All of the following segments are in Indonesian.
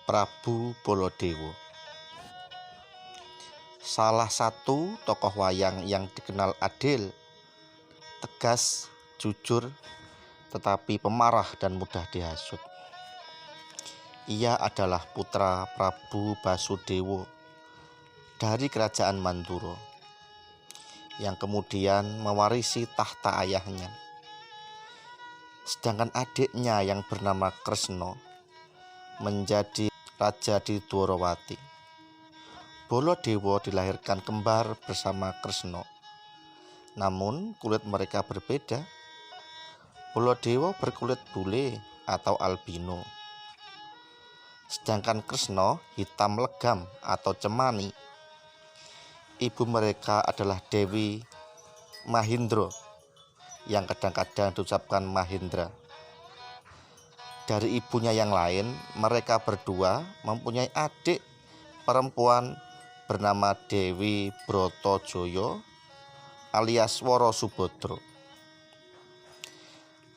Prabu Baladewa. Salah satu tokoh wayang yang dikenal adil, tegas, jujur, tetapi pemarah dan mudah dihasut. Ia adalah putra Prabu Basudewa dari kerajaan Mandura yang kemudian mewarisi tahta ayahnya. Sedangkan adiknya yang bernama Kresna menjadi raja di Dwarawati. Baladewa dilahirkan kembar bersama Kresna. Namun kulit mereka berbeda. Baladewa berkulit bule atau albino. Sedangkan Kresna hitam legam atau cemani. Ibu mereka adalah Dewi Mahindra yang kadang-kadang diucapkan Mahendra. Dari ibunya yang lain, mereka berdua mempunyai adik perempuan bernama Dewi Bratajaya alias Wara Subadra.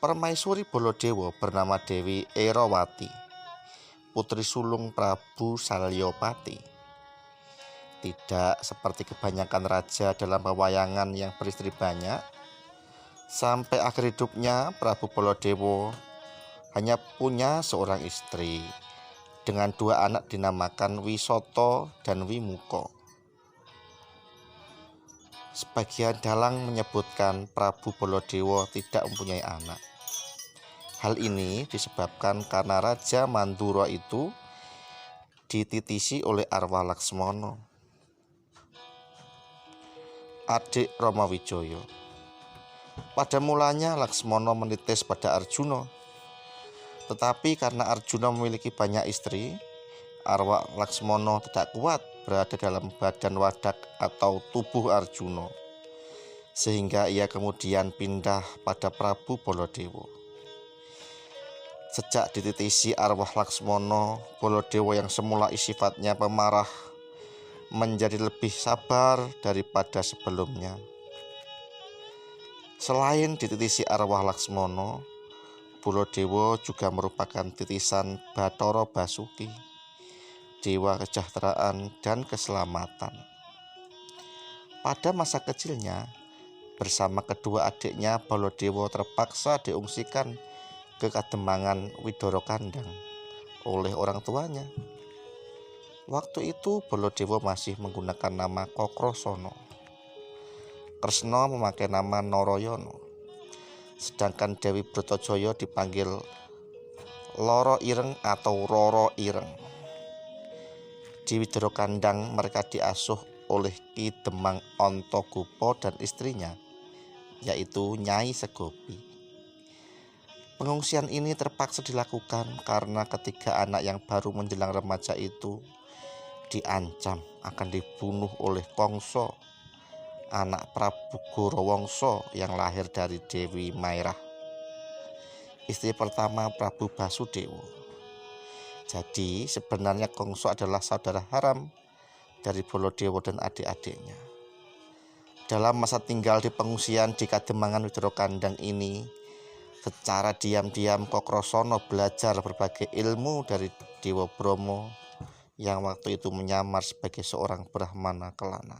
Permaisuri Baladewa bernama Dewi Erawati, putri sulung Prabu Salyapati. Tidak seperti kebanyakan raja dalam pewayangan yang beristri banyak, sampai akhir hidupnya Prabu Baladewa hanya punya seorang istri dengan dua anak dinamakan Wisata dan Wimuka. Sebagian dalang menyebutkan Prabu Baladewa tidak mempunyai anak. Hal ini disebabkan karena Raja Mandura itu dititisi oleh arwah Laksmana, adik Ramawijaya. Pada mulanya Laksmana menitis pada Arjuna, tetapi karena Arjuna memiliki banyak istri, arwah Laksmana tidak kuat berada dalam badan wadak atau tubuh Arjuna, sehingga ia kemudian pindah pada Prabu Baladewa. Sejak dititisi arwah Laksmana, Baladewa yang semula sifatnya pemarah menjadi lebih sabar daripada sebelumnya. Selain dititisi arwah Laksmana, Baladewa juga merupakan titisan Bathara Basuki, dewa kesejahteraan dan keselamatan. Pada masa kecilnya, bersama kedua adiknya, Baladewa terpaksa diungsikan ke Kademangan Widara Kandang oleh orang tuanya. Waktu itu Baladewa masih menggunakan nama Kakrasana. Kresna memakai nama Narayana. Sedangkan Dewi Bratajaya dipanggil Lara Ireng atau Rara Ireng. Di Widara Kandang mereka diasuh oleh Ki Demang Antagopa dan istrinya, yaitu Nyai Segopi. Pengungsian ini terpaksa dilakukan karena ketiga anak yang baru menjelang remaja itu diancam akan dibunuh oleh Kangsa, anak Prabu Gorawangsa yang lahir dari Dewi Maerah, istri pertama Prabu Basudewa. Jadi sebenarnya Kangsa adalah saudara haram dari Baladewa dan adik-adiknya. Dalam masa tinggal di pengungsian di Kademangan Widara Kandang ini, secara diam-diam Kakrasana belajar berbagai ilmu dari Dewa Brahma yang waktu itu menyamar sebagai seorang Brahmana kelana.